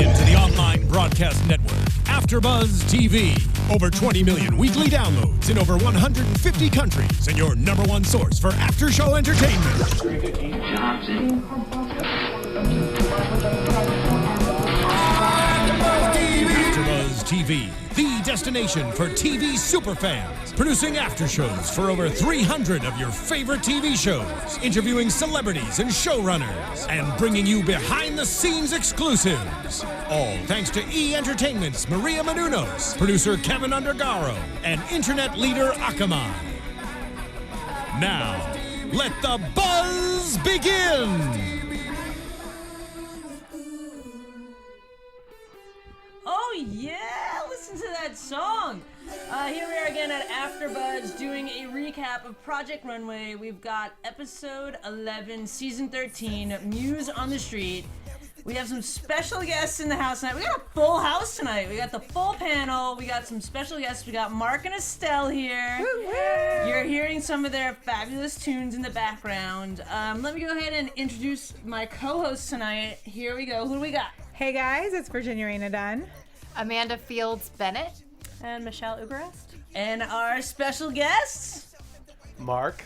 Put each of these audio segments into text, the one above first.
into the online broadcast network, AFTERBUZZ TV. Over 20 million weekly downloads in over 150 countries, and your number one source for after-show entertainment. AFTERBUZZ TV, the destination for TV superfans, producing after-shows for over 300 of your favorite TV shows, interviewing celebrities and showrunners, and bringing you behind-the-scenes exclusives. All thanks to E! Entertainment's Maria Menounos, producer Kevin Undergaro, and internet leader Akamai. Now, let the buzz begin! Oh yeah, listen to that song. Here we are again at AfterBuzz doing a recap of Project Runway. We've got episode 11, season 13, Muse on the Street. We have some special guests in the house tonight. We got a full house tonight. We got the full panel. We got some special guests. We got Mark and Estel here. Woo-woo. You're hearing some of their fabulous tunes in the background. Let me go ahead and introduce my co-hosts tonight. Here we go. Who do we got? Hey guys, it's Virginia Reyna Dunne. Amanda Fields Bennett. And Michelle Uberreste. And our special guests? Mark.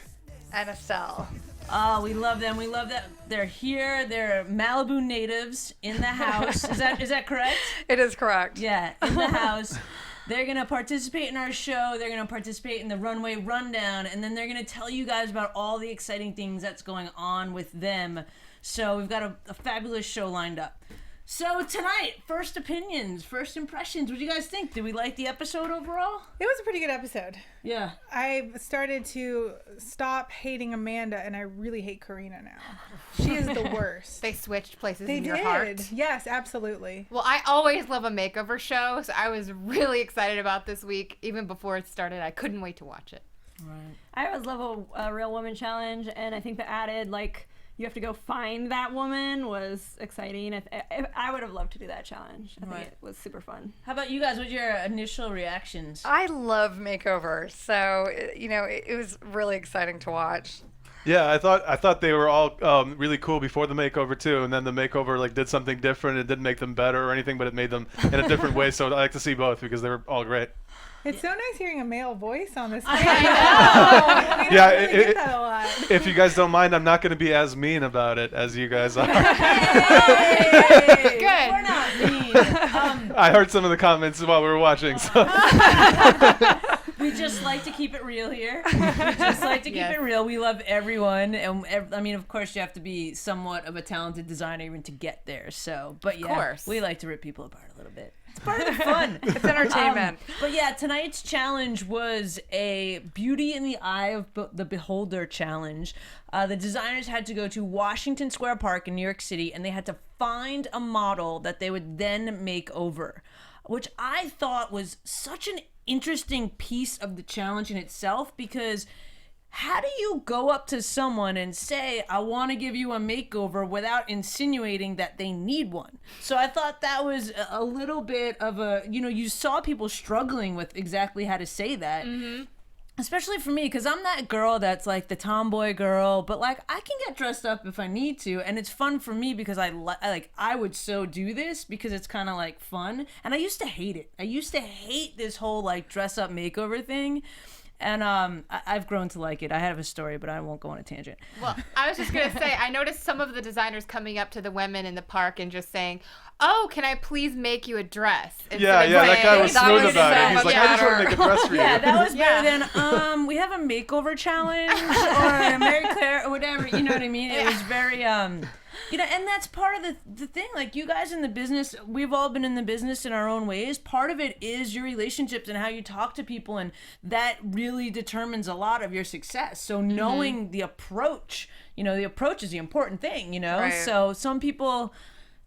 And Estel. Oh, we love them. We love that they're here. They're Malibu natives in the house. Is that correct? It is correct. Yeah, in the house. They're going to participate in our show. They're going to participate in the runway rundown. And then they're going to tell you guys about all the exciting things that's going on with them. So we've got a fabulous show lined up. So tonight, first opinions, first impressions. What do you guys think? Did we like the episode overall? It was a pretty good episode. Yeah. I started to stop hating Amanda, and I really hate Karina now. She is the worst. They switched places They in did. your heart. Yes, absolutely. Well, I always love a makeover show, so I was really excited about this week. Even before it started, I couldn't wait to watch it. Right. I always love a real woman challenge, and I think the added, you have to go find that woman was exciting. I would have loved to do that challenge. I think it was super fun. How about you guys? What's your initial reactions? I love makeovers, so it was really exciting to watch. Yeah, I thought they were all really cool before the makeover too, and then the makeover did something different. It didn't make them better or anything, but it made them in a different way. So I like to see both because they were all great. It's so nice hearing a male voice on this. I know. Yeah, I really get that a lot. If you guys don't mind, I'm not going to be as mean about it as you guys are. Hey, Good. We're not mean. I heard some of the comments while we were watching. So. We just like to keep it real here. We just like to keep it real. We love everyone, and I mean, of course, you have to be somewhat of a talented designer even to get there. So, but yeah, of course. we like to rip people apart a little bit. It's part of the fun. It's entertainment. But yeah, tonight's challenge was a beauty in the eye of the beholder challenge. The designers had to go to Washington Square Park in New York City, and they had to find a model that they would then make over, which I thought was such an interesting piece of the challenge in itself, because how do you go up to someone and say, I want to give you a makeover without insinuating that they need one? So I thought that was a little bit of you saw people struggling with exactly how to say that. Mm-hmm. Especially for me, because I'm that girl that's the tomboy girl, but I can get dressed up if I need to, and it's fun for me because I would so do this because it's kind of fun, and I used to hate it. I used to hate this whole dress up makeover thing, and I've grown to like it. I have a story, but I won't go on a tangent. Well, I was just going to say, I noticed some of the designers coming up to the women in the park and just saying, oh, can I please make you a dress? Yeah, that guy was smooth about it. He's like, I just want to make a dress for you. Yeah, that was better than, we have a makeover challenge, or Mary Claire, or whatever, you know what I mean? It was very, and that's part of the thing. You guys in the business, we've all been in the business in our own ways. Part of it is your relationships and how you talk to people, and that really determines a lot of your success. So knowing the approach, the approach is the important thing, Right. So some people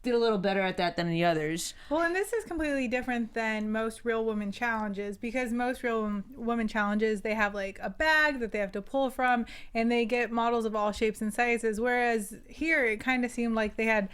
did a little better at that than the others. Well, and this is completely different than most real women challenges, because most real women challenges, they have a bag that they have to pull from, and they get models of all shapes and sizes, whereas here it kind of seemed like they had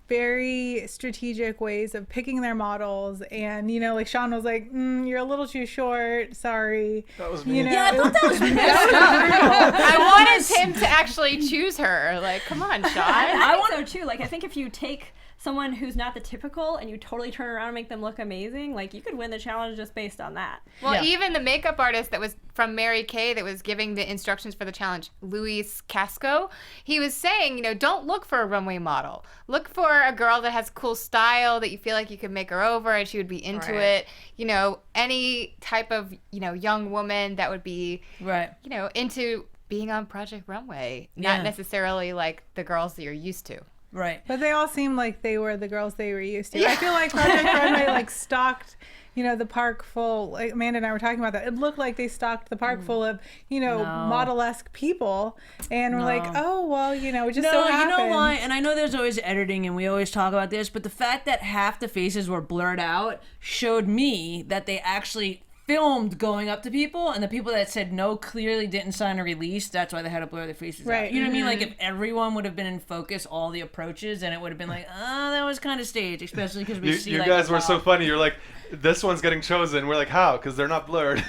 very strategic ways of picking their models, and you know, like Sean was like, "You're a little too short. Sorry." That was me. You know, Yeah, I thought that was messed up. I wanted him to actually choose her. Like, come on, Sean. I think so too. Like, I think if you take someone who's not the typical and you totally turn around and make them look amazing, like you could win the challenge just based on that. Well, Yeah. even the makeup artist that was from Mary Kay that was giving the instructions for the challenge, Luis Casco, he was saying, you know, don't look for a runway model. Look for a girl that has cool style that you feel like you could make her over and she would be into Right. it. You know, any type of, you know, young woman that would be, Right. you know, into being on Project Runway. Yeah. Not necessarily like the girls that you're used to. Right. But they all seemed like they were the girls they were used to. I feel like Project Runway like stocked, you know, the park full. Like Amanda and I were talking about that. It looked like they stocked the park full of, you know, model-esque people, and we're like, oh well, you know, it just so No, you happened. know why? And I know there's always editing, and we always talk about this, but the fact that half the faces were blurred out showed me that they actually filmed going up to people, and the people that said no clearly didn't sign a release. That's why they had to blur their faces out. Right. You know what I mean? Like if everyone would have been in focus, all the approaches, and it would have been like, that was kind of staged, especially because we see You like guys a were so lot. funny. You're like, this one's getting chosen. We're like, how? Because they're not blurred.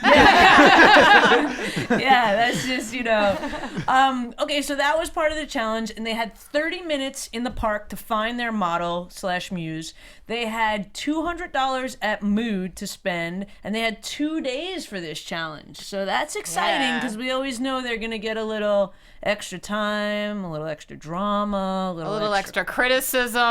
Yeah, that's just, you know. Okay, so that was part of the challenge, and they had 30 minutes in the park to find their model / muse. They had $200 at Mood to spend, and they had 2 days for this challenge. So that's exciting because we always know they're going to get a little extra time, a little extra drama, A little extra criticism.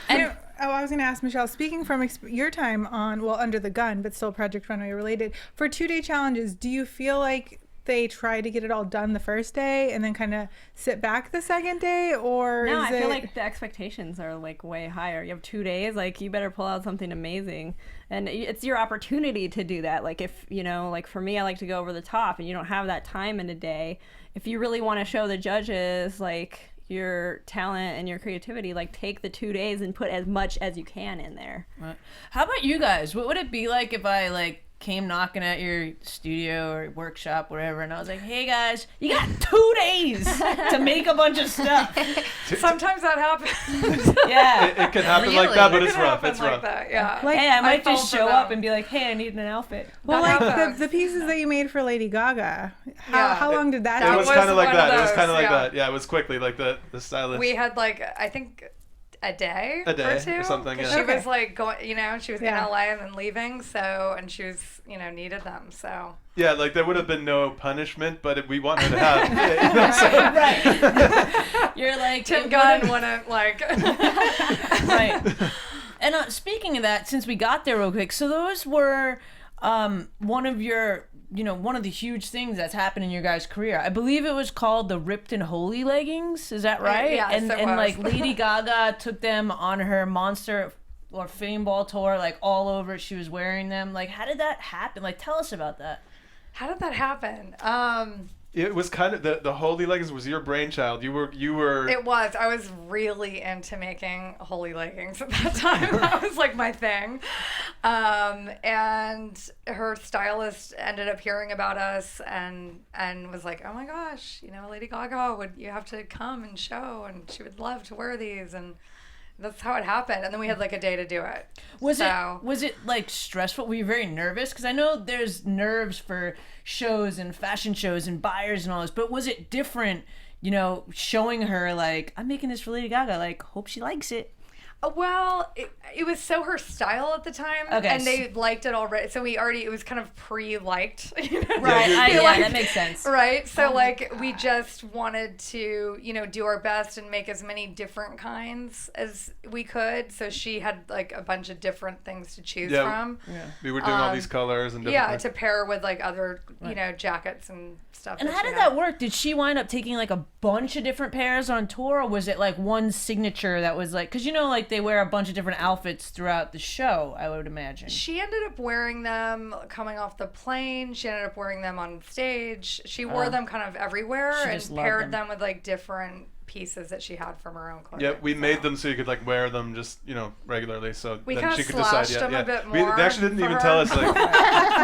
And, I was going to ask Michelle, speaking from your time on, well, Under the Gun, but still Project Runway related, for 2-day challenges, do you feel like they try to get it all done the first day and then kind of sit back the second day, or No, is I it... feel like the expectations are like way higher. You have 2 days, like you better pull out something amazing, and it's your opportunity to do that. Like if, you know, like for me, I like to go over the top, and you don't have that time in a day. If you really want to show the judges like your talent and your creativity, like take the 2 days and put as much as you can in there. Right. How about you guys? What would it be like if I like came knocking at your studio or workshop, whatever, and I was like, hey guys, you got 2 days to make a bunch of stuff? Sometimes that happens. Yeah. It can happen like that, but It it's can rough. happen It's like rough. that, yeah. Like, Hey, I might fall just for show them. up and be like, hey, I need an outfit. Well, That like happens. the pieces that you made for Lady Gaga, Yeah. how long did that It take? was was kind of like one that. of It was kind of those, like yeah. that. Yeah, it was quickly like the stylist. We had like, I think a day A day or two. or something, 'Cause yeah. She was like going, you know, she was Yeah. in LA and then leaving, so, and she was, you know, needed them, so. Yeah, like there would have been no punishment, but we want her to have. You know, so- Right. You're like, Tim it Gunn would've- wouldn't like. Right. And speaking of that, since we got there real quick, so those were one of your, you know, one of the huge things that's happened in your guys' career. I believe it was called the Ripped and Holy leggings. Is that right? Yes, and it and was. like Lady Gaga took them on her Monster or Fame Ball tour, like all over. She was wearing them. Like, how did that happen? Like, tell us about that. How did that happen? It was kind of the holy leggings was your brainchild. You were. It was. I was really into making holy leggings at that time. That was like my thing. And her stylist ended up hearing about us and was like, oh my gosh, you know, Lady Gaga, you have to come and show, and she would love to wear these. And that's how it happened. And then we had like a day to do it. Was it like stressful? Were you very nervous? Because I know there's nerves for shows and fashion shows and buyers and all this, but was it different, you know, showing her like, I'm making this for Lady Gaga, like, hope she likes it? Well, it was so her style at the time, Okay. and they liked it already. So it was kind of pre-liked, you know? Right, Yeah, that makes sense. Right. So like we just wanted to, you know, do our best and make as many different kinds as we could. So she had like a bunch of different things to choose from. Yeah. We were doing all these colors and different. Yeah, to pair with like other, you know, jackets and stuff. And how did that work? Did she wind up taking like a bunch of different pairs on tour, or was it like one signature that was like, because you know, like they wear a bunch of different outfits throughout the show, I would imagine. She ended up wearing them coming off the plane. She ended up wearing them on stage. She wore them kind of everywhere She and just loved paired them. them with like different pieces that she had from her own clothing. Yeah, we made them so you could like wear them just regularly, so We then kinda she could slashed decide. them a bit They more actually didn't for even her. tell us like.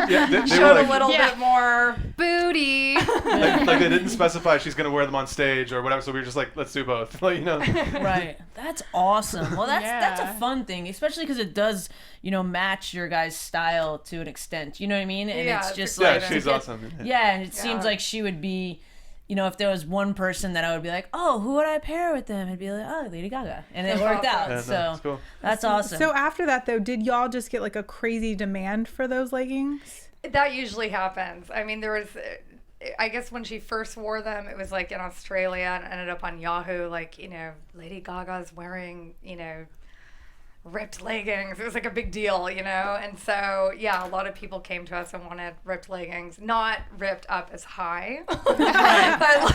They Showed were like, a little bit more. Booty. like they didn't specify she's gonna wear them on stage or whatever, so we were just like, let's do both. Right. That's awesome. Well, that's Yeah. a fun thing, especially because it does, match your guys' style to an extent. You know what I mean? And Yeah, it's it's just Yeah, like she's awesome. Yeah, and it seems Yeah. like she would be, if there was one person that I would be like, oh, who would I pair with them? It'd be like, oh, Lady Gaga, and it worked out. Yeah, no, So it's cool. that's awesome. So after that, though, did y'all just get like a crazy demand for those leggings? That usually happens. I mean, there was, I guess when she first wore them, it was like in Australia and ended up on Yahoo, like, Lady Gaga's wearing, ripped leggings. It was like a big deal, And so, yeah, a lot of people came to us and wanted ripped leggings, not ripped up as high, but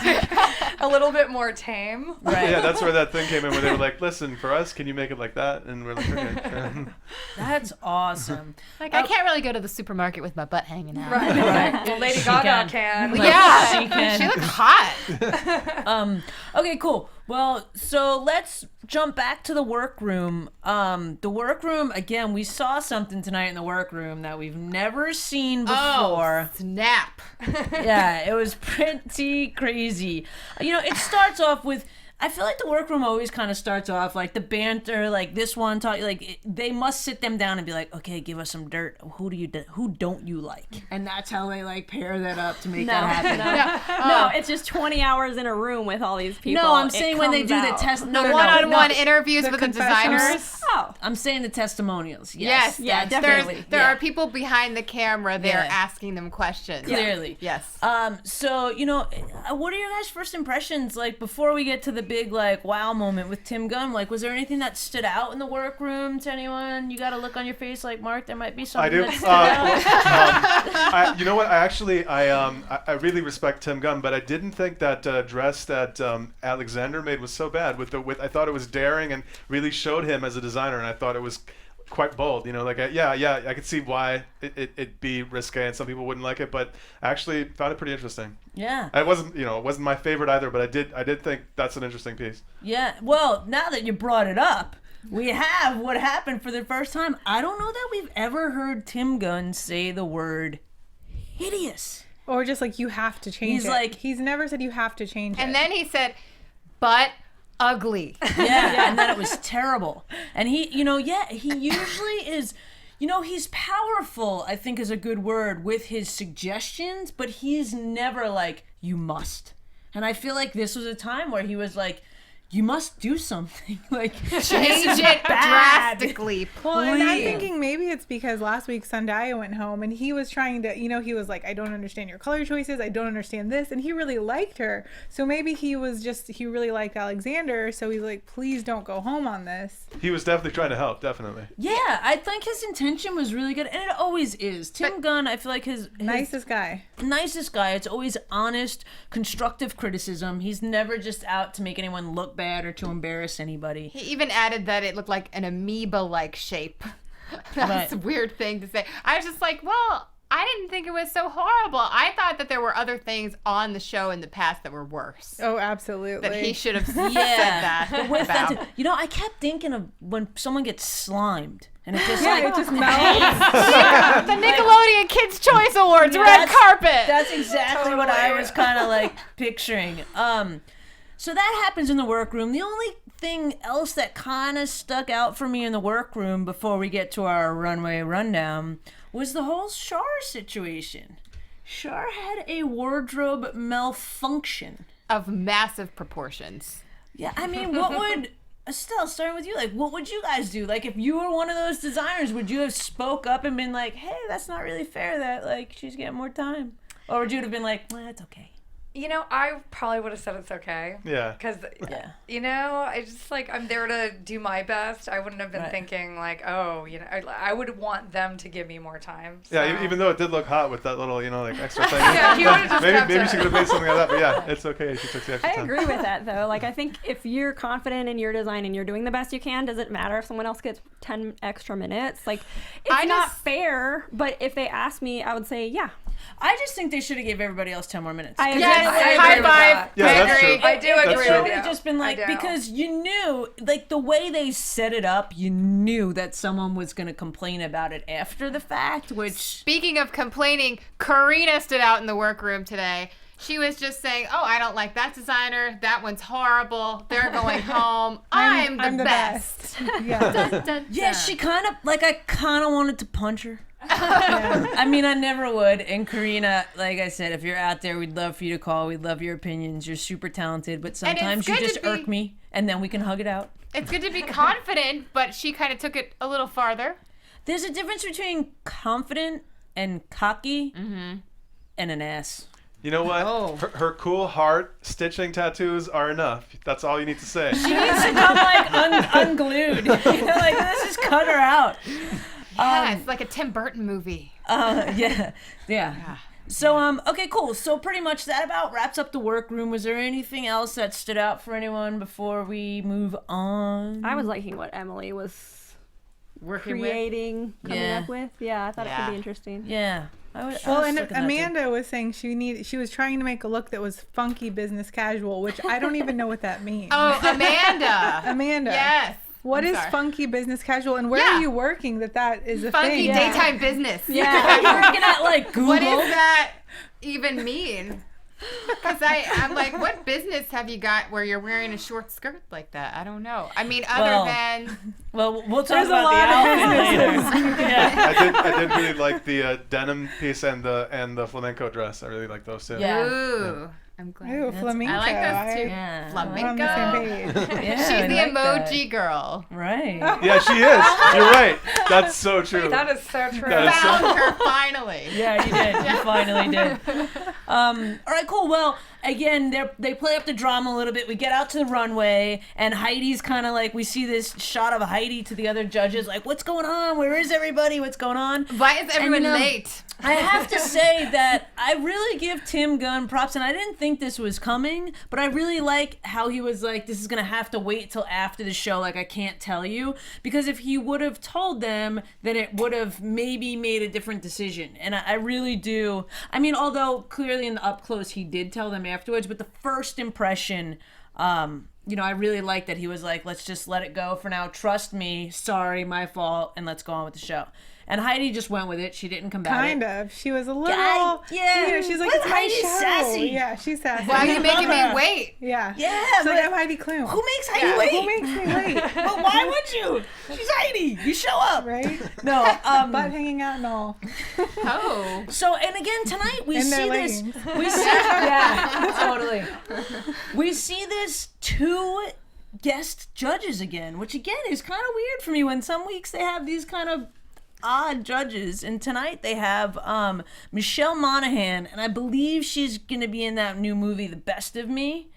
like a little bit more tame. Right. Yeah, that's where that thing came in where they were like, listen, for us, can you make it like that? And we're like, okay. That's awesome. Like, I can't really go to the supermarket with my butt hanging out. Right. Well, Lady She Gaga can. can. Like, Yeah, she can. she looked hot. Okay, cool. Well, so let's jump back to the workroom. The workroom, again, we saw something tonight in the workroom that we've never seen before. Oh, snap. Yeah, it was pretty crazy. It starts off with, I feel like the workroom always kind of starts off like the banter, like this one talk, they must sit them down and be like, okay, give us some dirt. Who don't you like? And that's how they like pair that up to make that happen. No, it's just 20 hours in a room with all these people. No, I'm It saying when they comes do the out. test. The No, one-on-one interviews The with the confessionals. designers. Oh, I'm saying the testimonials. Yes, Yeah, yes. definitely. There Yeah. are people behind the camera there Yeah. asking them questions. Clearly. Yes. So, what are your guys' first impressions, like, before we get to the big, like, wow moment with Tim Gunn? Like, was there anything that stood out in the workroom to anyone? You got a look on your face like, Mark, there might be something I do. that stood out. You know what? I really respect Tim Gunn, but I didn't think that dress that Alexander made was so bad. I thought it was daring and really showed him as a designer, and I thought it was quite bold. I could see why it'd be risque and some people wouldn't like it, but I actually found it pretty interesting. Yeah. It wasn't my favorite either, but I did think that's an interesting piece. Yeah. Well, now that you brought it up, we have what happened for the first time. I don't know that we've ever heard Tim Gunn say the word hideous. Or just like, you have to change He's it. like- He's never said you have to change it. And then he said, but ugly. Yeah, and then it was terrible. And he usually is, he's powerful, I think is a good word, with his suggestions, but he's never like, you must. And I feel like this was a time where he was like, you must do something. Like, Change it drastically, Well, and I'm please. thinking maybe it's because last week Sundaya went home and he was trying to, he was like, I don't understand your color choices. I don't understand this. And he really liked her. So maybe he really liked Alexander. So he's like, please don't go home on this. He was definitely trying to help, definitely. yeah, I think his intention was really good, and it always is. Tim Gunn, I feel like his Nicest guy. nicest guy. It's always honest, constructive criticism. He's never just out to make anyone look bad or to embarrass anybody. He even added that it looked like an amoeba-like shape. That's Right. a weird thing to say. I was just like, well, I didn't think it was so horrible. I thought that there were other things on the show in the past that were worse. Oh, absolutely. That he should have said Yeah, that but with about. that, I kept thinking of when someone gets slimed and it just Yeah, like it just melts. The Nickelodeon Kids' Choice Awards, red That's- carpet. That's exactly what I was kind of like picturing. So that happens in the workroom. The only thing else that kind of stuck out for me in the workroom before we get to our runway rundown was the whole Char situation. Char had a wardrobe malfunction. Of massive proportions. Yeah, I mean, what would... Estelle, starting with you, like, what would you guys do? Like, if you were one of those designers, would you have spoke up and been like, hey, that's not really fair that, like, she's getting more time? Or would you have been like, well, it's okay? I probably would have said it's okay. Yeah. Because, Yeah. I just like, I'm there to do my best. I wouldn't have been Right. thinking like, oh, I would want them to give me more time. So. Yeah, even though it did look hot with that little, like extra thing. Yeah, he would've just kept maybe it. she could have made something of that, but yeah, it's okay. She took the extra I time. agree with that though. Like, I think if you're confident in your design and you're doing the best you can, does it matter if someone else gets 10 extra minutes? Like, it's not fair, but if they ask me, I would say, yeah. I just think they should have gave everybody else 10 more minutes. I agree. Yes, I high agree with five. that. Yeah, I that's agree. true. I do That's agree true. with It would you. have just been I like, do. because you knew, like the way they set it up, you knew that someone was going to complain about it after the fact, which. Speaking of complaining, Karina stood out in the workroom today. She was just saying, "Oh, I don't like that designer. That one's horrible. They're going home. I'm the best." Yeah. Dun, dun, Yeah, dun. she kind of, like, I kind of wanted to punch her. I mean, I never would. And Karina, like I said, if you're out there, we'd love for you to call. We'd love your opinions. You're super talented, but sometimes you good just to be- irk me, and then we can hug it out. It's good to be confident, but she kind of took it a little farther. There's a difference between confident and cocky and an ass. You know what? Oh. Her cool heart stitching tattoos are enough. That's all you need to say. She needs to come, like, unglued. You know, like, let's just cut her out. Yeah, it's like a Tim Burton movie. Yeah. So, okay, cool. So pretty much that about wraps up the workroom. Was there anything else that stood out for anyone before we move on? I was liking what Emily was working creating, coming Yeah. up with. Yeah, I thought it Yeah. could be interesting. Yeah. I was Well, and looking at that too. Amanda was saying she was trying to make a look that was funky business casual, which I don't even know what that means. Oh, Amanda. Amanda. Yes. What I'm is sorry. funky business casual, and where Yeah. are you working that is a Funky thing? daytime business. Yeah. You're working at, like, Google. What does that even mean? Because I'm like, what business have you got where you're wearing a short skirt like that? I don't know. I mean, other Well, than Well, we'll talk There's a about the lot of outfit later. Yeah. I did really like the denim piece and the flamenco dress. I really like those too. Yeah. ooh, I'm glad. Ooh, flamenco. I like those too. Yeah. We're on the same Flamenco. page. Yeah, She's I the like that. emoji girl. Right. Yeah, she is. You're right. That's so true. That is so true. That is so- Found her finally. Yeah, you did. You finally did. All right, cool. Well, again, they play up the drama a little bit. We get out to the runway, and Heidi's kind of like, we see this shot of Heidi to the other judges, like, what's going on? Where is everybody? What's going on? Why is everyone you know, late? I have to say that I really give Tim Gunn props, and I didn't think this was coming, but I really like how he was like, this is going to have to wait till after the show, like, I can't tell you, because if he would have told them, then it would have maybe made a different decision, and I really do. I mean, although clearly in the up close he did tell them afterwards, but the first impression, you know, I really like that he was like, let's just let it go for now, trust me, sorry, my fault, and let's go on with the show. And Heidi just went with it. She didn't combat Kind it. of. She was a little. Yeah. You know, she's like, But it's my Heidi's show. sassy. Yeah, she's sassy. Why are you making me wait? Yeah. Yeah, She's like, but I'm Heidi Klum. who makes Heidi Yeah, wait? Who makes me wait? But why would you? She's Heidi. You show up. Right? No. Butt hanging out and all. Oh. So, and again, tonight we In see their this. leggings. We see, yeah, totally. We see this two guest judges again, which again is kind of weird for me when some weeks they have these kind of odd judges, and tonight they have Michelle Monaghan, and I believe she's gonna be in that new movie, The Best of Me.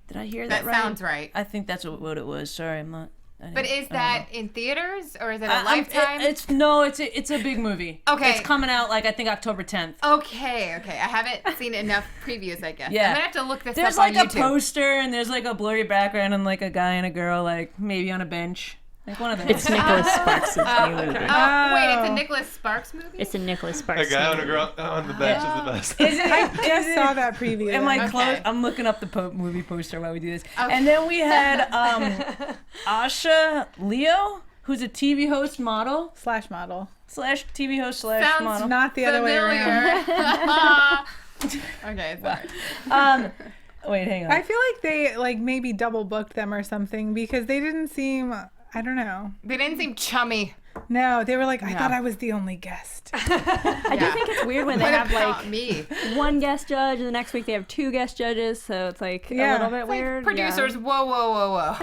Did I hear that That right? sounds right. I think that's what it was. Sorry, I'm not. But is that in theaters or is it a I'm- Lifetime? It's a big movie. Okay. It's coming out like I think October 10th. Okay. I haven't seen enough previews, I guess. Yeah. I'm gonna have to look this There's up on like a YouTube. poster and there's like a blurry background and like a guy and a girl like maybe on a bench. Like one of those. It's Nicholas Sparks' new movie. Oh, wait, it's a Nicholas Sparks movie? It's a Nicholas A Sparks guy on movie. a girl on the bench is the best. I just saw that preview. Am I Okay. close? I'm looking up the movie poster while we do this. And then we had Asha Leo, who's a TV host model Slash model. slash TV host slash Sounds model. Not the other way around. Okay, sorry. Wait, hang on. I feel like they like maybe double booked them or something because they didn't seem. I don't know. They didn't seem chummy. No, they were like, I thought I was the only guest. I do think it's weird when they What have about like me? one guest judge and the next week they have two guest judges, so it's like Yeah. a little bit weird. Producers, whoa.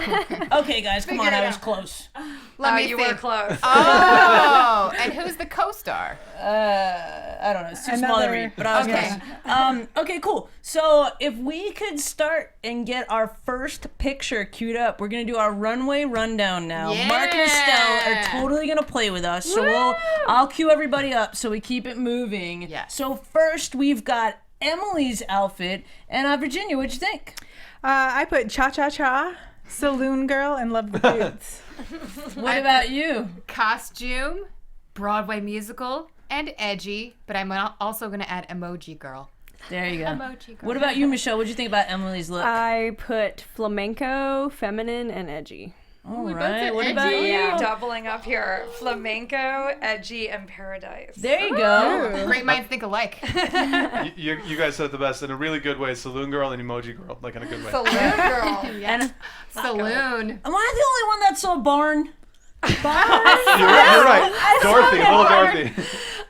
Okay, guys, come on. Figure it I was out. close. Let me you think. were close. Oh, and who's the co-star? I don't know. It's too small to Another- read, but I was Okay. close. Okay, cool. So if we could start and get our first picture queued up, we're gonna do our runway rundown now. Yeah. Mark and Estel are totally gonna play with us, so I'll cue everybody up so we keep it moving. Yes. So first we've got Emily's outfit, and Virginia, what'd you think? I put cha cha cha, saloon girl, and love the boots. What about you? Costume, Broadway musical, and edgy, but I'm also going to add emoji girl. There you go. Emoji girl. What about you, Michelle? What'd you think about Emily's look? I put flamenco, feminine, and edgy. All we both right. said What about edgy. you? Yeah. Doubling up here. Flamenco, edgy, and paradise. There you go. Great minds think alike. You guys said it the best in a really good way. Saloon girl and emoji girl, like in a good way. Saloon girl. And Saloon. am I the only one that saw Barn? You're right. Dorothy, little Dorothy.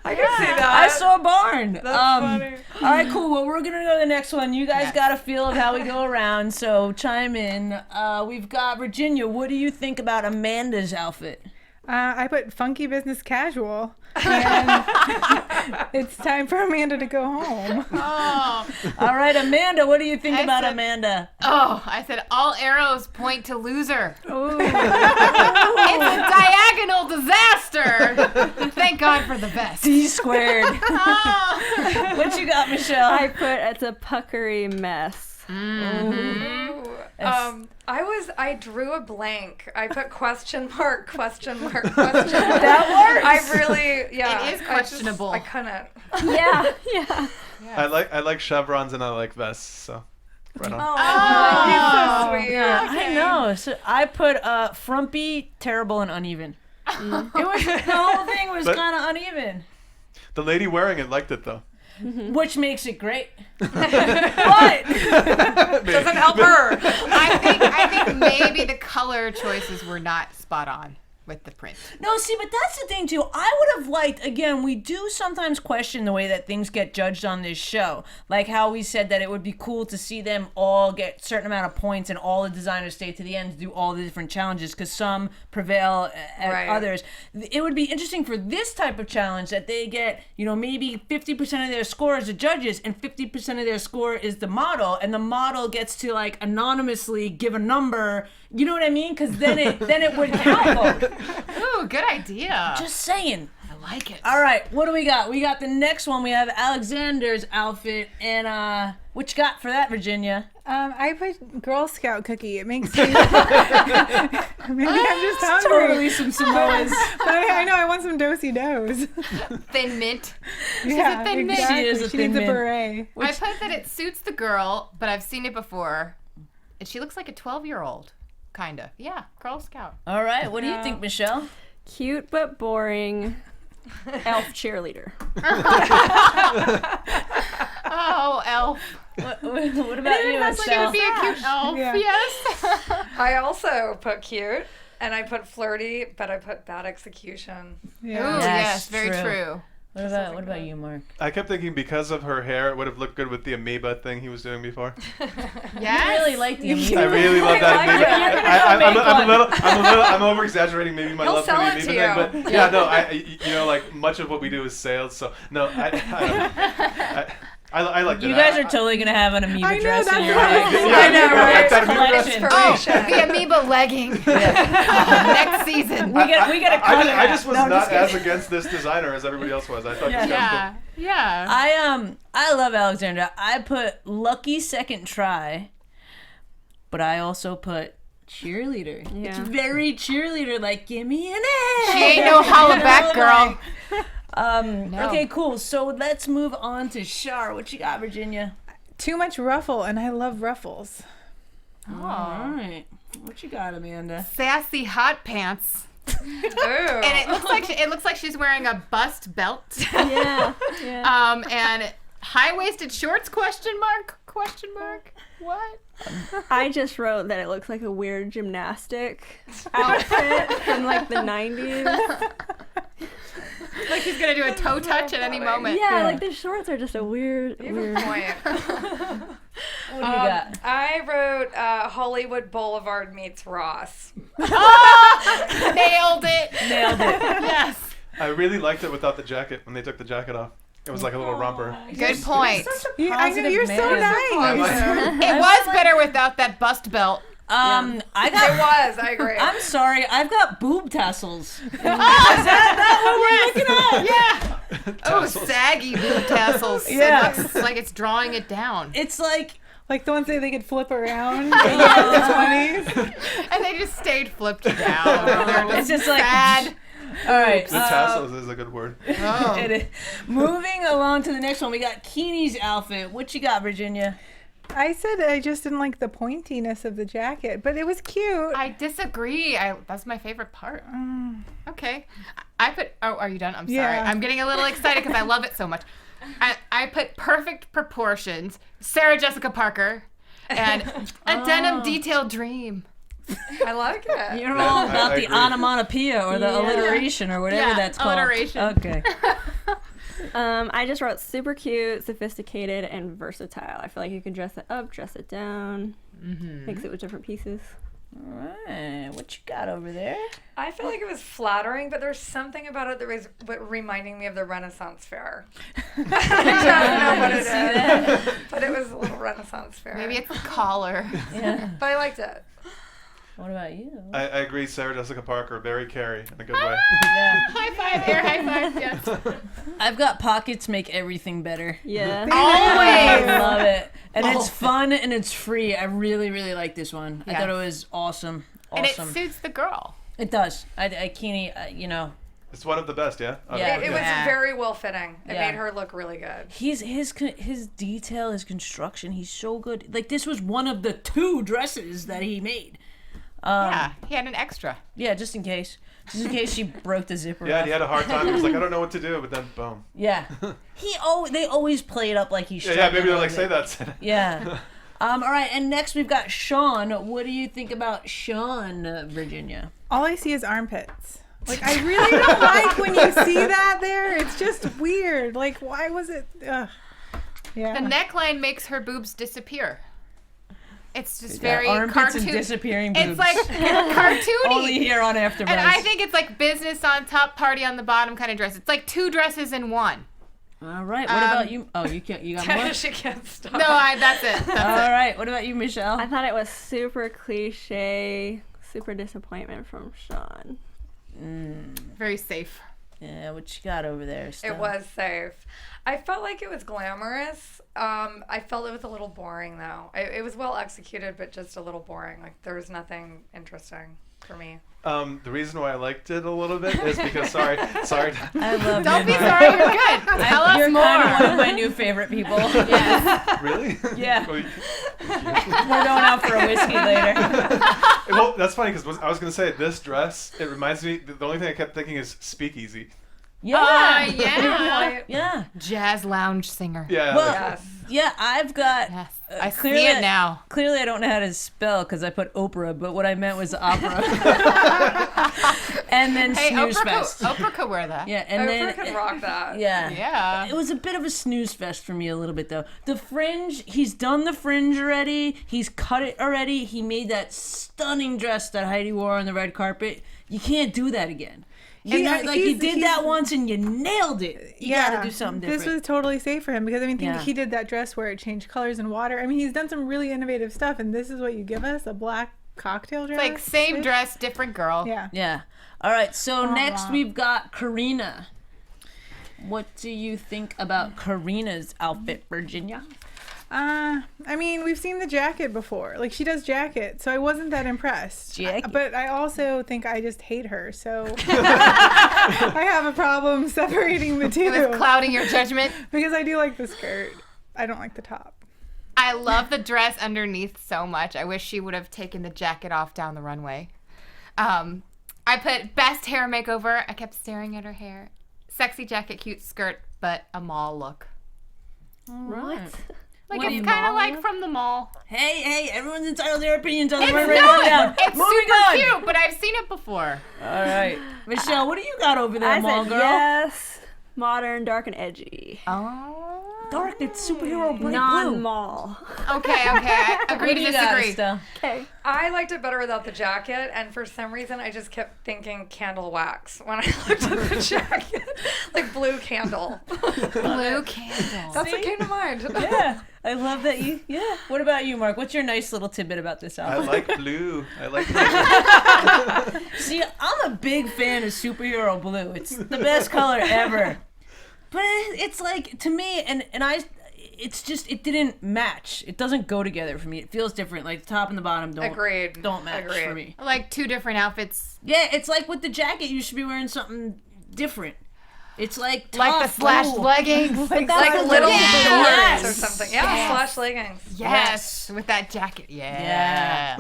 I can see that. I saw Barn. That's funny. All right, cool. Well, we're gonna go to the next one. You guys got a feel of how we go around, so chime in. We've got Virginia. What do you think about Amanda's outfit? I put funky business casual. And it's time for Amanda to go home. Oh. All right, Amanda. What do you think I about said- Amanda? Oh, I said all arrows point to loser. Ooh. It's a diagonal disaster. Thank God for the best. D squared. Oh. What you got, Michelle? I put it's a puckery mess. Ooh. I drew a blank. I put question mark, question mark, question mark. That works. I really, yeah. It is questionable. I couldn't. Yeah, yeah. I like chevrons and I like vests. So, right on. Oh, he's so sweet. I know. So I put frumpy, terrible, and uneven. It was the whole thing was But- kind of uneven, The lady wearing it liked it though. which makes it great. But Doesn't help her. I think maybe the color choices were not spot on with the print. no, see, but that's the thing too. I would have liked. Again, we do sometimes question the way that things get judged on this show, like how we said that it would be cool to see them all get a certain amount of points and all the designers stay to the end to do all the different challenges because some prevail at Right. others. It would be interesting for this type of challenge that they get, maybe 50% of their score is the judges and 50% of their score is the model, and the model gets to like anonymously give a number. You know what I mean? Because then it would count. Ooh, good idea. Just saying. I like it. All right, what do we got? We got the next one. We have Alexander's outfit, and what you got for that, Virginia? I put Girl Scout cookie. It makes me. Maybe I'm just hungry. Totally some Samoas. But I know I want some do-si-dos. Thin mint. Yeah, thin mint. exactly. She is a She thin needs mint. a beret. I put that it suits the girl, but I've seen it before. And she looks like a 12-year-old, kind of. Yeah, Girl Scout. All right, what do you think, Michelle? Cute but boring. Elf cheerleader. Oh, elf. What about you, That's like Michelle? to be a cute elf. Yeah. Yes. I also put cute, and I put flirty, but I put bad execution. Ooh, Yeah. yes, very true. true. What about you, Mark? I kept thinking because of her hair, it would have looked good with the amoeba thing he was doing before. Yes. I really like the amoeba. I really love that amoeba. I'm over exaggerating maybe my He'll love for sell the it amoeba to thing, but yeah, no, like much of what we do is sales, so no, I like that. You guys are totally gonna have an amoeba I know, dress in that's your what I house. was I know, right? That amoeba dress. Collection. Oh, the amoeba legging. Next season. We get a color. I just was No, not as kidding. against this designer as everybody else was. I thought this guy was Yeah. cool. Yeah. I love Alexandra. I put lucky second try, but I also put cheerleader. Yeah. It's very cheerleader. Like, give me an A. She ain't no holla back girl. No. Okay, cool. So let's move on to Shar. What you got, Virginia? Too much ruffle, and I love ruffles. All right. What you got, Amanda? Sassy hot pants. Ooh. And it looks like she's wearing a bust belt. Yeah. Yeah. And high-waisted shorts, question mark? What? I just wrote that it looks like a weird gymnastic outfit from like the 90s. Like she's gonna do a toe touch at any moment. Yeah, like the shorts are just a weird. Point. What do you got? I wrote Hollywood Boulevard meets Ross. Nailed it. Nailed it. Yes. I really liked it without the jacket when they took the jacket off. It was like a little romper. Good point. I know, you're so nice. It was better without that bust belt. I It got. was, I agree. I'm sorry. I've got boob tassels. Yeah. Oh, saggy boob tassels. Yeah. It looks like it's drawing it down. It's like. Like the ones that they could flip around in the 20s. And they just stayed flipped down. They're It's just like sad. All right. The tassels is a good word. It is. Moving along to the next one, we got Keeney's outfit. What you got, Virginia? I said I just didn't like the pointiness of the jacket, but it was cute. I disagree. That's my favorite part. Okay. I put. Oh, are you done? I'm sorry. Yeah. I'm getting a little excited because I love it so much. I put perfect proportions. Sarah Jessica Parker, and a denim detail dream. I like it. You're all about I the agree. onomatopoeia or the alliteration or whatever that's called. alliteration. Okay. I just wrote super cute, sophisticated, and versatile. I feel like you can dress it up, dress it down, mix it with different pieces. All right. What you got over there? I feel like it was flattering, but there's something about it that was reminding me of the Renaissance Fair. I don't know what it is, but it was a little Renaissance Fair. Maybe it's the collar. Yeah. But I liked it. What about you? I agree. Sarah Jessica Parker, Barry Carey, in a good way. Yeah. High five, air high five. Yes. I've got pockets make everything better. Yeah. I love it. And it's fun and it's free. I really, really like this one. I Yes. thought it was awesome. And it Awesome. suits the girl. It does. Keeney, you know, It's one of the best, yeah? Yeah. It was very well fitting. It Yeah. made her look really good. his detail, his construction, he's so good. Like, this was one of the 2 dresses that he made. Yeah, he had an extra. Yeah, just in case. Just in case she broke the zipper Yeah, off. and he had a hard time. He was like, I don't know what to do, but then boom. Yeah. They always play it up like he's Yeah, maybe they're struggling like, with say it. that. Yeah. All right, and next we've got Sean. What do you think about Sean, Virginia? All I see is armpits. Like, I really don't like when you see that there. It's just weird. Like, why was it? Ugh. Yeah. The neckline makes her boobs disappear. It's just Yeah, very armpits and cartoon. disappearing boobs. It's like cartoony. Only here on AfterBuzz. And I think it's like business on top, party on the bottom kind of dress. It's like 2 dresses in one. All right. What about you? Oh, you got more? She can't stop. No, that's it. All right. What about you, Michelle? I thought it was super cliche, super disappointment from Sean. Very safe. Yeah, what you got over there? It Steph? was safe. I felt like it was glamorous. I felt it was a little boring, though. It was well executed, but just a little boring. Like, there was nothing interesting for me. The reason why I liked it a little bit is because, sorry. I love Don't be you. sorry, you're good. Tell us You're more. kind of one of my new favorite people. Yes. Really? Yeah. Well, We're going out for a whiskey later. well, that's funny because I was going to say this dress, it reminds me, the only thing I kept thinking is Speakeasy. Yeah. Yeah. Yeah. Jazz lounge singer. Yeah. Well, like- Yes. Yeah, I've got. Yes. I clearly- see it now. Clearly, I don't know how to spell because I put Oprah, but what I meant was opera. And then Hey, snooze Oprah fest. could wear that. Yeah, and Oprah then could rock that. yeah. Yeah. It was a bit of a snooze fest for me a little bit though. The fringe, he's done the fringe already. He's cut it already. He made that stunning dress that Heidi wore on the red carpet. You can't do that again. You did that once and you nailed it. You gotta do something different. This was totally safe for him because I mean, Yeah. he did that dress where it changed colors in water. I mean, he's done some really innovative stuff, and this is what you give us, a black cocktail dress. Like same dress, different girl. Yeah. Yeah. All right. So next wow. we've got Karina. What do you think about Karina's outfit, Virginia? I mean, we've seen the jacket before. Like, she does jacket, so I wasn't that impressed. Jacket. But I also think I just hate her, so I have a problem separating the two. It was clouding your judgment. Because I do like the skirt. I don't like the top. I love the dress underneath so much. I wish she would have taken the jacket off down the runway. I put best hair makeover. I kept staring at her hair. Sexy jacket, cute skirt, but a mall look. What? Like What do you it's kind of mall like look? from the mall. Hey, everyone's entitled to their opinions on the It's runway. not. Down. It's Moving super on. cute, but I've seen it before. All right. Michelle, what do you got over there, I mall said girl? yes, modern, dark, and edgy. Oh. Dark, it's superhero bright blue. Non-mall. Okay. I agree What do to you got, disagree. Estelle? Okay. I liked it better without the jacket, and for some reason, I just kept thinking candle wax when I looked at the jacket. Like blue candle. Blue candles. That's what came to mind. Yeah. I love that you. Yeah. What about you, Mark? What's your nice little tidbit about this I outfit? like blue. I like blue. See, I'm a big fan of superhero blue. It's the best color ever. But it's like, to me, and it's just, it didn't match. It doesn't go together for me. It feels different. Like the top and the bottom don't match for me. Like two different outfits. Yeah, it's like with the jacket, you should be wearing something different. It's like tough, like the slashed leggings. like little shorts or something. Yeah, slash leggings. Yes, with that jacket. Yeah.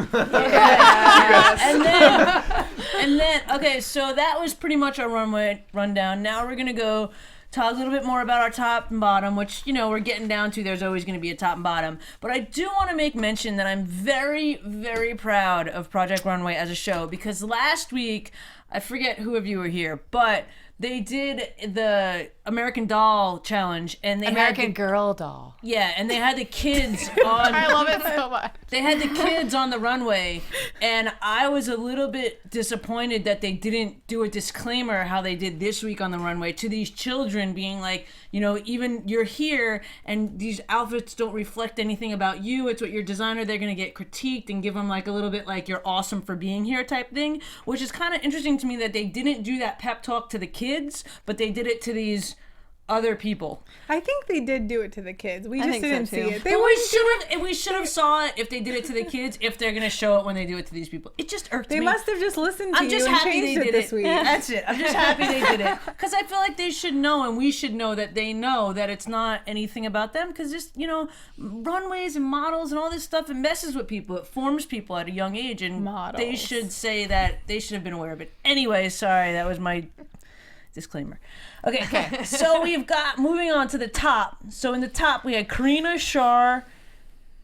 And then, okay, so that was pretty much our runway rundown. Now we're going to go talk a little bit more about our top and bottom, which, you know, we're getting down to. There's always going to be a top and bottom. But I do want to make mention that I'm very, very proud of Project Runway as a show, because last week, I forget who of you were here, but they did the American Doll challenge, and they American Girl Doll. Yeah, and they had the kids on. I love it so much. They had the kids on the runway, and I was a little bit disappointed that they didn't do a disclaimer how they did this week on the runway to these children, being like, you know, even you're here and these outfits don't reflect anything about you. It's what your designer, they're going to get critiqued, and give them like a little bit like you're awesome for being here type thing, which is kind of interesting to me that they didn't do that pep talk to the kids, but they did it to these other people. I think they did do it to the kids. We just didn't see it. We should have saw it if they did it to the kids, if they're gonna show it when they do it to these people. It just irked me. They must have just listened to I'm just you and happy changed they it did this it. week. That's it. I'm just happy they did it, because I feel like they should know, and we should know that they know that it's not anything about them, because just, you know, runways and models and all this stuff, it messes with people. It forms people at a young age, and they should say that they should have been aware of it. Anyway, sorry, that was my disclaimer. Okay. So we've got, moving on to the top. So in the top we had Karina, Shar.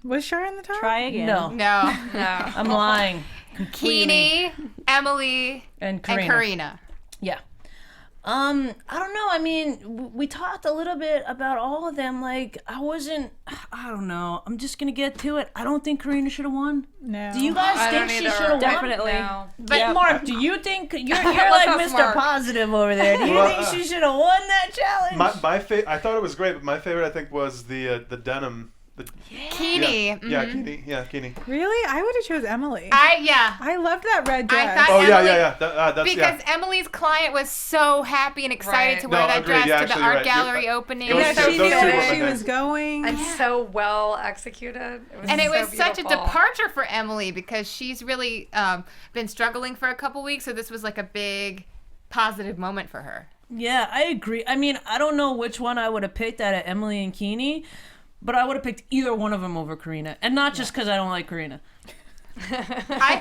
Was Shar in the top? Try again. No. I'm lying. Kini, Emily, and Karina. Yeah. I don't know. I mean, we talked a little bit about all of them. Like, I don't know. I'm just going to get to it. I don't think Karina should have won. No. Do you guys think she should have won? Definitely. No. But Mark, do you think you're like Mr. Mark. Positive over there? Do you think she should have won that challenge? I thought it was great, but my favorite I think was the denim. Kini. Kini. Really? I would have chose Emily. I loved that red dress. I thought Emily, that's because Emily's client was so happy and excited to wear that agreed. dress to the art Right. gallery opening. Those she knew two where were she my was going. And so well executed. It was such a beautiful. departure for Emily, because she's really been struggling for a couple weeks, so this was like a big positive moment for her. Yeah, I agree. I mean, I don't know which one I would have picked out of Emily and Kini, but I would have picked either one of them over Karina, and not just because I don't like Karina. I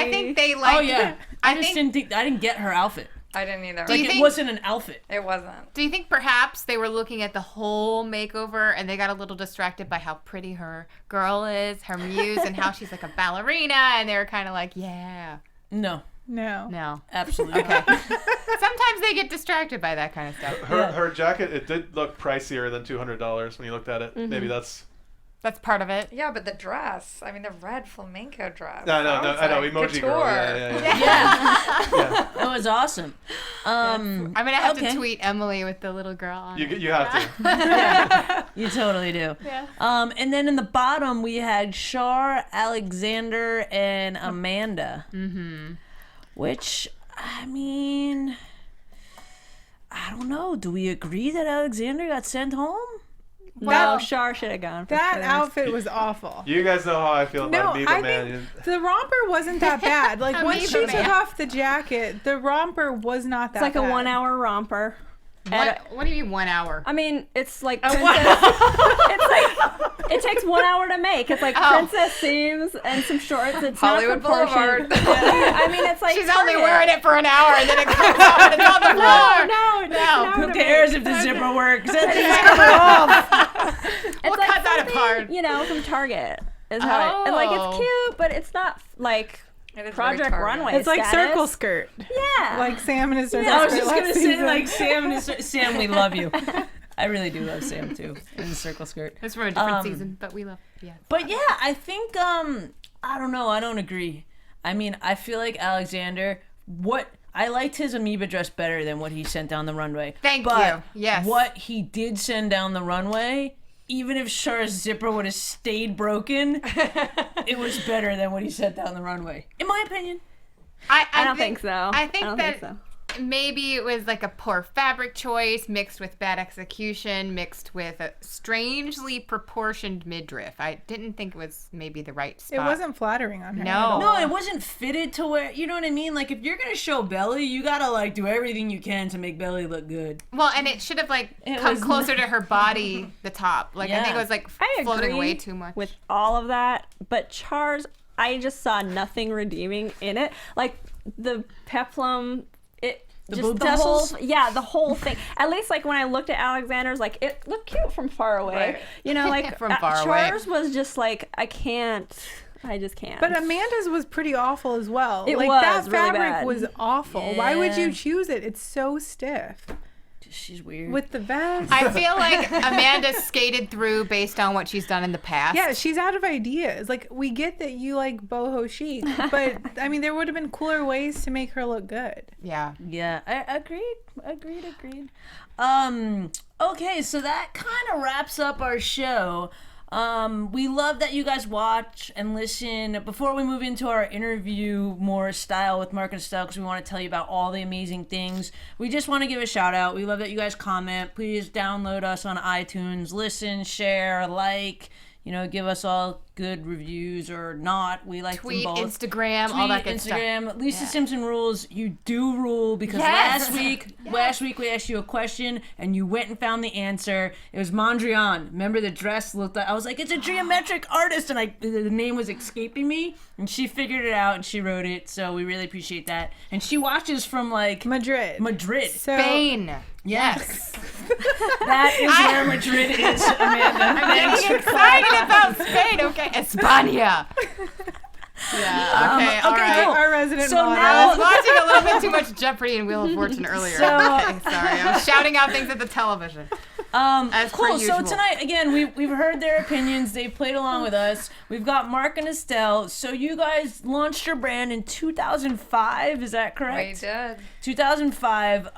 think they like. Oh yeah, I didn't get her outfit. I didn't either. It wasn't an outfit. It wasn't. Do you think perhaps they were looking at the whole makeover and they got a little distracted by how pretty her girl is, her muse, and how she's like a ballerina, and they were kind of like, yeah. No. Absolutely. Okay. Sometimes they get distracted by that kind of stuff. Her jacket, it did look pricier than $200 when you looked at it. Mm-hmm. Maybe that's part of it. Yeah, but the dress. I mean, the red flamenco dress. I know, emoji girl. Yeah. It was awesome. I'm gonna have to tweet Emily with the little girl on. You have to. Yeah, you totally do. Yeah. And then in the bottom we had Shar, Alexander, and Amanda. Mm-hmm. Which, I mean, I don't know. Do we agree that Alexander got sent home? No, Shar should have gone. That outfit was awful. You guys know how I feel about Biba Man. Think the romper wasn't that bad. Like, once she took off the jacket, the romper was not that bad. It's like a 1 hour romper. What do you mean 1 hour? I mean, it's like it takes 1 hour to make. It's like princess seams and some shorts. It's Hollywood not Boulevard. I mean, it's like she's only wearing it for an hour and then it comes off and it's on the floor. No. Who cares if the zipper works? That thing's coming off. We'll cut that apart. You know, from Target is how and like it's cute, but it's not like Project Runway. It's like circle skirt. Yeah. Like Sam and his circle I was skirt just last gonna say season. like Sam and his Sam. We love you. I really do love Sam too in the circle skirt. It's from a different season, but we love. Yeah. But yeah, I think I don't know. I don't agree. I mean, I feel like Alexander. I liked his amoeba dress better than what he sent down the runway. Thank you. Yes. What he did send down the runway, even if Char's zipper would have stayed broken, it was better than what he sent down the runway, in my opinion. I don't think so. I think that maybe it was like a poor fabric choice mixed with bad execution, mixed with a strangely proportioned midriff. I didn't think it was maybe the right spot. It wasn't flattering on her. No. at all. No, it wasn't fitted to where, you know what I mean? Like, if you're gonna show belly, you gotta, like, do everything you can to make belly look good. Well, and it should have, like, It come was closer to her body, the top. Like, I think it was, like, I floating agree away too much. with all of that, but Char's, I just saw nothing redeeming in it. Like the peplum, boob the whole, tassels? the whole thing. At least like when I looked at Alexander's, like it looked cute from far away. Right. You know, like From far away. Char's was just like I just can't. But Amanda's was pretty awful as well. It like was that really fabric bad. was awful. Why would Yeah. you choose it? It's so stiff. She's weird. With the vest. I feel like Amanda skated through based on what she's done in the past. Yeah, she's out of ideas. Like, we get that you like boho chic, but I mean, there would have been cooler ways to make her look good. Yeah. Yeah, I agreed. Okay, so that kind of wraps up our show. We love that you guys watch and listen. Before we move into our interview more style with Mark and Estel, because we want to tell you about all the amazing things, we just want to give a shout out. We love that you guys comment. Please download us on iTunes, listen, share, like, give us all good reviews or not. We like Tweet, them both. Instagram, all that good stuff. Instagram. Lisa Simpson rules. You do rule because Yes. last week we asked you a question and you went and found the answer. It was Mondrian. Remember the dress looked like, I was like, it's a geometric artist, and the name was escaping me, and she figured it out and she wrote it. So we really appreciate that. And she watches from like Madrid. So, Spain. Yes. That is where Madrid is, Amanda. I'm getting excited about Spain. Okay. España. Yeah. Okay. All right. cool. Our resident So model. I now- was watching a little bit too much Jeopardy and Wheel of Fortune earlier. Okay, sorry. I was shouting out things at the television. As per Cool. So usual. tonight, again, we've heard their opinions. They've played along with us. We've got Mark and Estel. So you guys launched your brand in 2005. Is that correct? We did. 2005.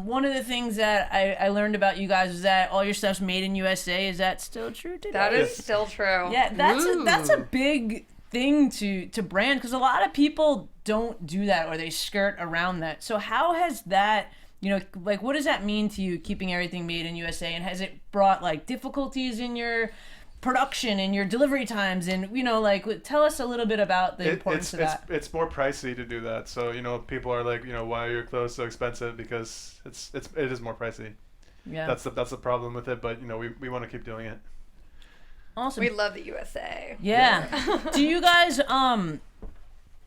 One of the things that I learned about you guys is that all your stuff's made in USA. Is that still true today? That is still true. Yeah, that's a Ooh. big thing to brand, because a lot of people don't do that, or they skirt around that. So how has that, like, what does that mean to you, keeping everything made in USA, and has it brought like difficulties in your production and your delivery times, and like tell us a little bit about the importance of that. It's more pricey to do that. So people are like, why are your clothes so expensive? Because it is more pricey. Yeah, That's the problem with it. But we want to keep doing it. awesome. We love the USA. Yeah. Do you guys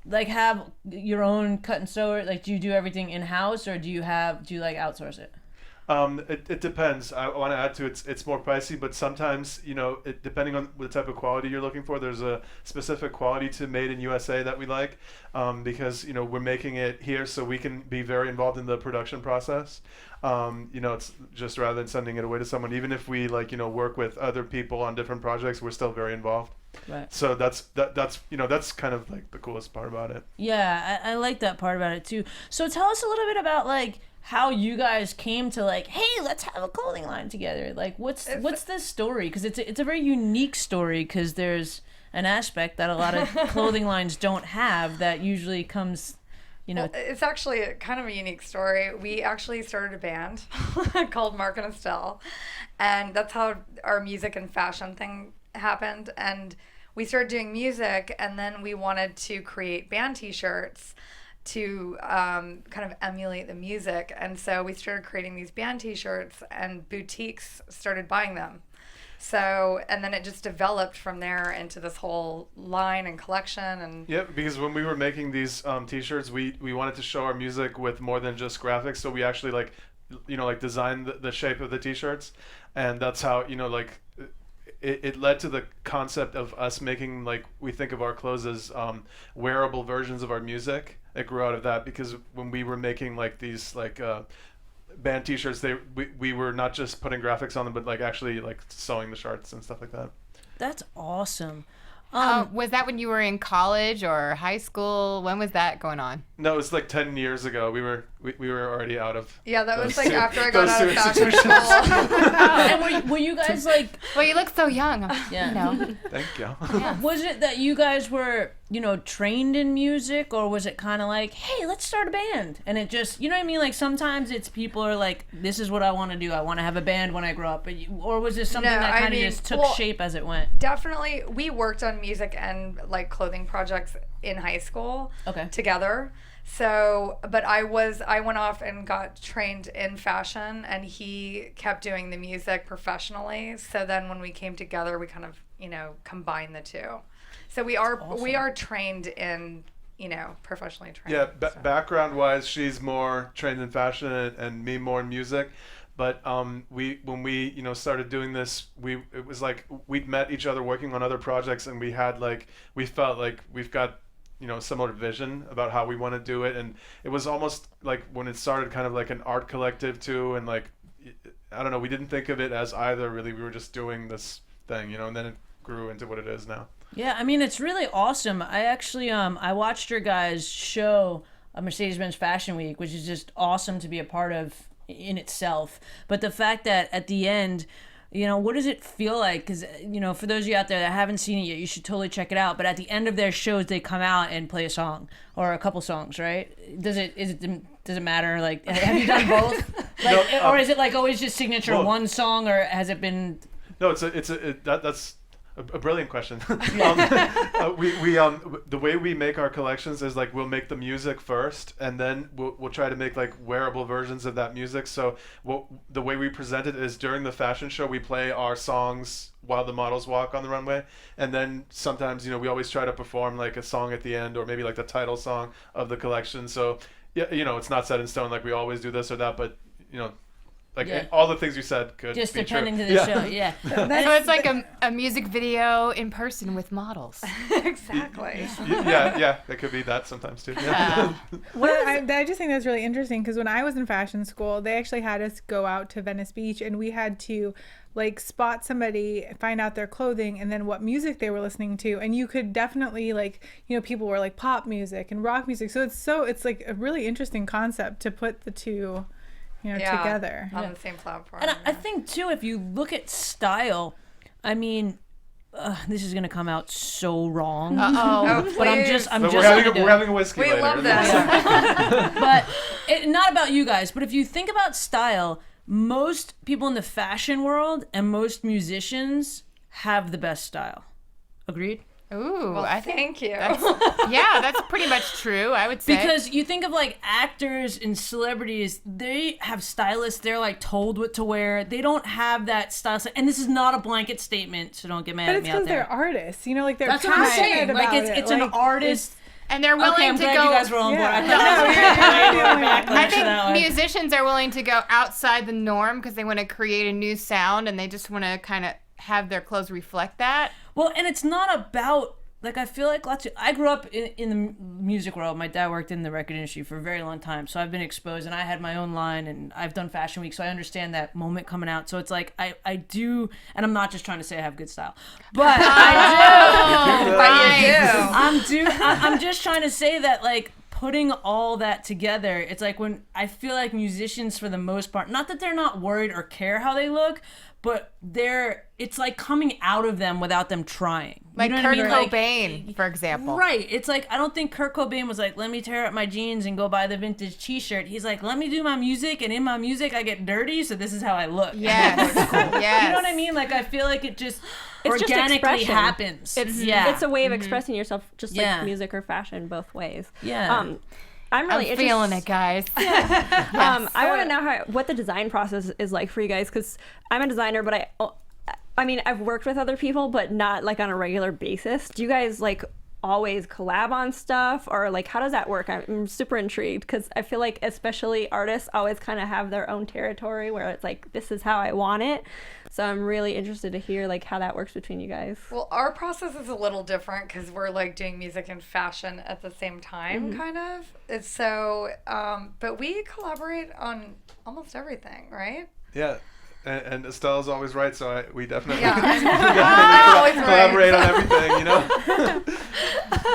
like have your own cut and sew? Like, do you do everything in house, or do you like outsource it? It depends. I want to add to it's more pricey, but sometimes depending on the type of quality you're looking for, there's a specific quality to made in USA that we like, because we're making it here, so we can be very involved in the production process. It's just rather than sending it away to someone, even if we work with other people on different projects, we're still very involved. Right. So that's kind of like the coolest part about it. Yeah, I like that part about it too. So tell us a little bit about like how you guys came to like, hey, let's have a clothing line together. Like, what's the story? Because it's a very unique story, because there's an aspect that a lot of clothing lines don't have that usually comes, Well, it's actually kind of a unique story. We actually started a band called Mark and Estel, and that's how our music and fashion thing happened. And we started doing music, and then we wanted to create band t-shirts to kind of emulate the music. And so we started creating these band t-shirts, and boutiques started buying them. So, and then it just developed from there into this whole line and collection. And yeah, because when we were making these t-shirts, we wanted to show our music with more than just graphics. So we actually designed the shape of the t-shirts, and that's how it led to the concept of us making, like, we think of our clothes as wearable versions of our music. It grew out of that, because when we were making like these band t-shirts, we were not just putting graphics on them, but like actually like sewing the shirts and stuff like that. That's awesome. Was that when you were in college or high school? When was that going on? No, it was like 10 years ago. We were already out of. yeah, that was those like two- after I got those out two of fashion institutions. school. And were you guys like, Well, you look so young. yeah. Thank you. Was it that you guys were trained in music, or was it kind of like, hey, let's start a band? And it just, you know what I mean? Like sometimes it's people are like, this is what I want to do. I want to have a band when I grow up. Or was this something that kind of just took shape as it went? Definitely. We worked on music and like clothing projects in high school together. So, but I went off and got trained in fashion, and he kept doing the music professionally. So then when we came together, we kind of, combined the two. So we are trained in, professionally trained. Yeah, background wise, she's more trained in fashion and me more in music. But when we started doing this, it was like we'd met each other working on other projects, and we felt like we've got similar vision about how we want to do it. And it was almost like when it started kind of like an art collective too, and like I don't know, we didn't think of it as either really. We were just doing this thing, and then it grew into what it is now. Yeah, I mean, it's really awesome. I actually I watched your guys' show, Mercedes-Benz Fashion Week, which is just awesome to be a part of in itself. But the fact that at the end, what does it feel like? Because, for those of you out there that haven't seen it yet, you should totally check it out. But at the end of their shows, they come out and play a song or a couple songs, right? Does it matter? Like, have you done both? Or is it like always just signature one song, or has it been? No, that's a brilliant question. The way we make our collections is like we'll make the music first, and then we'll try to make like wearable versions of that music. So the way we present it is during the fashion show we play our songs while the models walk on the runway, and then sometimes we always try to perform like a song at the end, or maybe like the title song of the collection. So yeah, it's not set in stone like we always do this or that, but all the things you said could just be depending true. to the show. Yeah. So it's like a music video in person with models. Exactly. Yeah, it could be that sometimes too. Yeah. I just think that's really interesting, because when I was in fashion school, they actually had us go out to Venice Beach, and we had to like spot somebody, find out their clothing, and then what music they were listening to. And you could definitely people were like pop music and rock music. So it's like a really interesting concept to put the two together on the same platform. And I think too, if you look at style, I mean, this is gonna come out so wrong. But we're having a whiskey we later. Love that. But not about you guys. But if you think about style, most people in the fashion world and most musicians have the best style. Agreed? Ooh, well, I think thank you. That's pretty much true, I would say. Because you think of like actors and celebrities, they have stylists. They're like told what to wear. They don't have that style. And this is not a blanket statement, so don't get mad at me out there. But it's because they're artists. Like they're That's what I'm saying. passionate about it. It's an artist. And they're willing I'm to glad go. You guys were on board. I think musicians are willing to go outside the norm because they want to create a new sound, and they just want to kind of have their clothes reflect that. Well, and it's not about like, I feel like I grew up in the music world. My dad worked in the record industry for a very long time, so I've been exposed, and I had my own line, and I've done Fashion Week, so I understand that moment coming out. So it's like I do, and I'm not just trying to say I have good style, but I do. I'm just trying to say that, like, putting all that together, it's like when I feel like musicians, for the most part, not that they're not worried or care how they look, but it's like coming out of them without them trying. Like you know Kurt what I mean? Cobain, for example. Right. It's like, I don't think Kurt Cobain was like, let me tear up my jeans and go buy the vintage t-shirt. He's like, let me do my music, and in my music I get dirty, so this is how I look. Yes. Yes. You know what I mean? Like, I feel like it just it's organically just happens. It's a way of expressing yourself, just like music or fashion, both ways. Yeah. I'm really feeling it, guys. I want to know what the design process is like for you guys, because I'm a designer, but I mean, I've worked with other people, but not like on a regular basis. Do you guys like always collab on stuff, or like how does that work? I'm super intrigued, because I feel like especially artists always kind of have their own territory where it's like, this is how I want it. So I'm really interested to hear like how that works between you guys. Well, our process is a little different because we're like doing music and fashion at the same time, kind of. It's so, but we collaborate on almost everything, right? Yeah. And Estelle's always right, so we definitely collaborate on everything,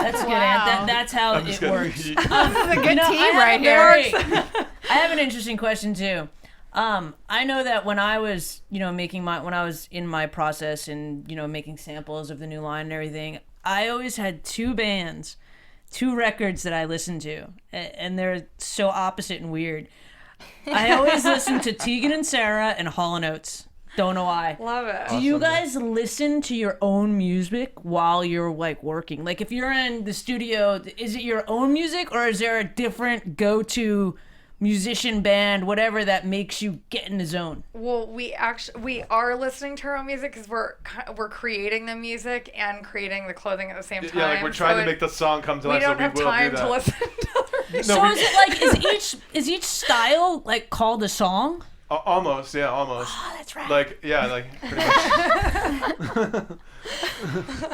That's good, Aunt. That's how it works. This is a good team right here. I have an interesting question too. I know that when I was, when I was in my process and, making samples of the new line and everything, I always had two bands, two records that I listened to, and they're so opposite and weird. I always listened to Tegan and Sara and Hall & Oates. Don't know why. Love it. Do you guys listen to your own music while you're like working? Like if you're in the studio, is it your own music or is there a different go-to musician, band, whatever that makes you get in the zone? Well, we are listening to our own music because we're creating the music and creating the clothing at the same time. Yeah, like we're trying to make the song come to life, so we will do that. We don't have time to listen to other So is it like is each style like called a song? Almost, yeah, almost. Oh, that's right. Like, yeah, like pretty much.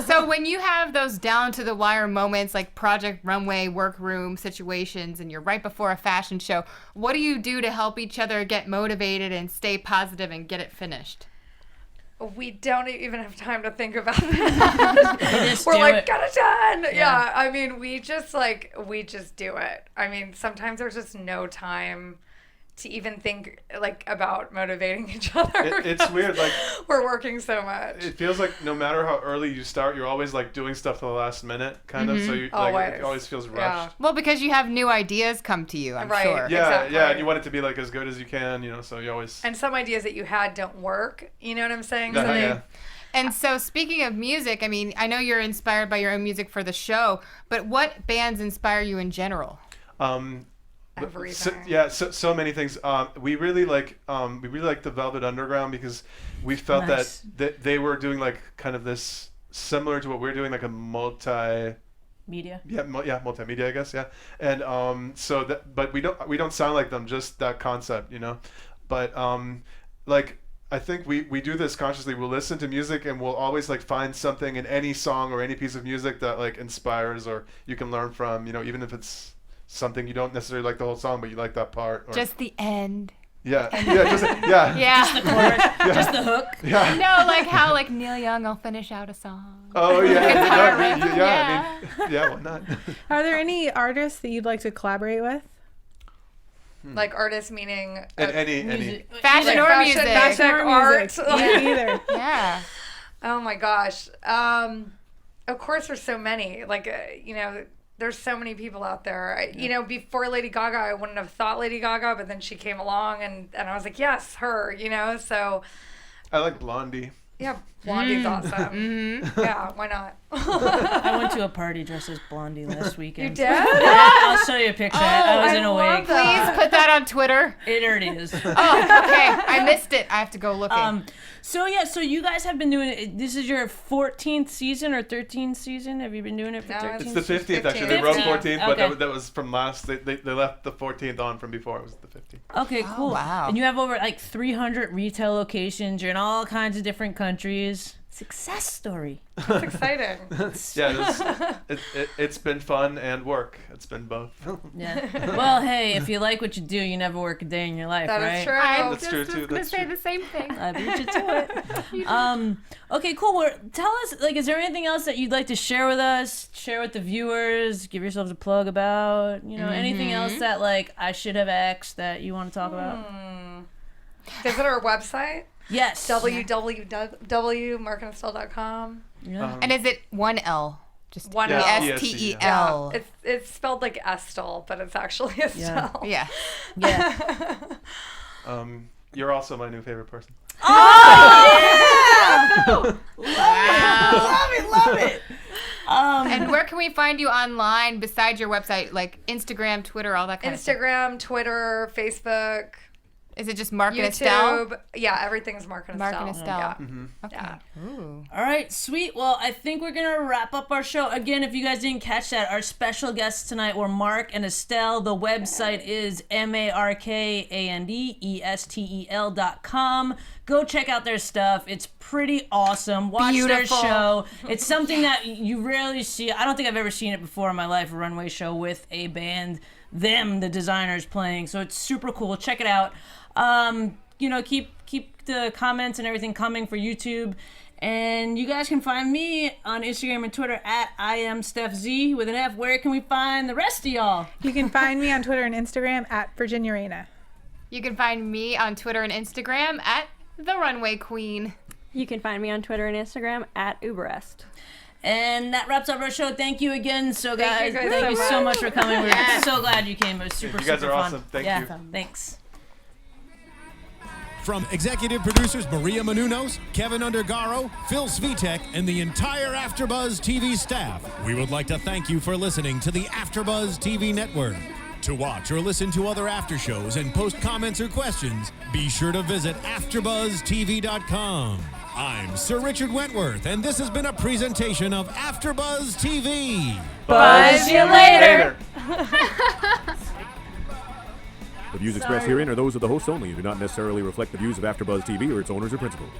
So when you have those down to the wire moments like Project Runway, Workroom situations, and you're right before a fashion show, what do you do to help each other get motivated and stay positive and get it finished? We don't even have time to think about that. We're like, get it done. Yeah. I mean, we just do it. I mean, sometimes there's just no time to even think like about motivating each other. It's weird, like we're working so much. It feels like no matter how early you start, you're always like doing stuff to the last minute, kind of. So you like it always feels rushed. Yeah. Well, because you have new ideas come to you, I'm sure. Yeah, exactly. yeah, and you want it to be like as good as you can, you know. So you always. And some ideas that you had don't work. You know what I'm saying? Yeah. And so speaking of music, I mean, I know you're inspired by your own music for the show, but what bands inspire you in general? Everything. So many things. We really like the Velvet Underground because we felt that they were doing like kind of this similar to what we're doing, like a multimedia, I guess, yeah. And so that, but we don't sound like them, just that concept, you know. But like I think we do this consciously. We'll listen to music and we'll always like find something in any song or any piece of music that like inspires or you can learn from, you know, even if it's something you don't necessarily like the whole song, but you like that part. Or, just the end. Yeah. Just the chorus, just the hook. Yeah. No, like how like Neil Young will finish out a song. Oh yeah. I mean, why not? Are there any artists that you'd like to collaborate with? Like artists meaning any fashion or music. Fashion or art. Either. Yeah. Oh my gosh. Of course there's so many. Like you know, there's so many people out there. You know, before Lady Gaga, I wouldn't have thought Lady Gaga, but then she came along and I was like, yes, her, you know, so. I like Blondie. Yeah, Blondie's awesome. Mm-hmm. Yeah, why not? I went to a party dressed as Blondie last weekend. You did? I'll show you a picture. I was in a wig. Please put that on Twitter. It already is. Oh, okay. I missed it. I have to go looking. So you guys have been doing it. This is your 14th season or 13th season? Have you been doing it for 13? It's the 15th actually. They wrote 14th, but that was from last. They left the 14th on from before. It was the 15th. Okay, cool. Oh, wow. And you have over like 300 retail locations. You're in all kinds of different countries. Success story. It's exciting. It's been fun and work. It's been both. Yeah. Well, hey, if you like what you do, you never work a day in your life, That right? is true. I That's true, too. was going to say the same thing. I beat you to it. Okay, cool. Well, tell us, like, is there anything else that you'd like to share with us? Share with the viewers? Give yourselves a plug about? You know, anything else that, like, I should have asked that you want to talk about? Visit our website. Yes. www.markandestel.com. Yeah. And is it one L? Just One L. Estel. Yeah, it's spelled like Estel, but it's actually Estelle. Yeah. Yeah. You're also my new favorite person. Oh, yeah! Love it. And where can we find you online besides your website, like Instagram, Twitter, all that kind of stuff? Instagram, Twitter, Facebook. Is it just Mark and YouTube. Estel? Yeah, everything's Mark and Estel. Mark and Estel. Yeah. Okay. Yeah. Ooh. All right, sweet. Well, I think we're going to wrap up our show. Again, if you guys didn't catch that, our special guests tonight were Mark and Estel. The website is markandestel.com. Go check out their stuff. It's pretty awesome. Watch their show. It's something that you rarely see. I don't think I've ever seen it before in my life, a runway show with a band, the designers playing. So it's super cool. Check it out. You know, keep the comments and everything coming for YouTube. And you guys can find me on Instagram and Twitter at I am Stef Z with an F. Where can we find the rest of y'all? You can find me on Twitter and Instagram at Virginia Reyna. You can find me on Twitter and Instagram at The Runway Queen. You can find me on Twitter and Instagram at Uberreste. And that wraps up our show. Thank you again. So Thank guys, you thank so you so much. much for coming. We're Yes. so glad you came. It was super, You guys super are fun. awesome. Thank yeah, you. Thanks. From executive producers Maria Menounos, Kevin Undergaro, Phil Svitek, and the entire AfterBuzz TV staff, we would like to thank you for listening to the AfterBuzz TV network. To watch or listen to other after shows and post comments or questions, be sure to visit AfterBuzzTV.com. I'm Sir Richard Wentworth, and this has been a presentation of AfterBuzz TV. Buzz you later. The views expressed herein are those of the hosts only and do not necessarily reflect the views of AfterBuzz TV or its owners or principals.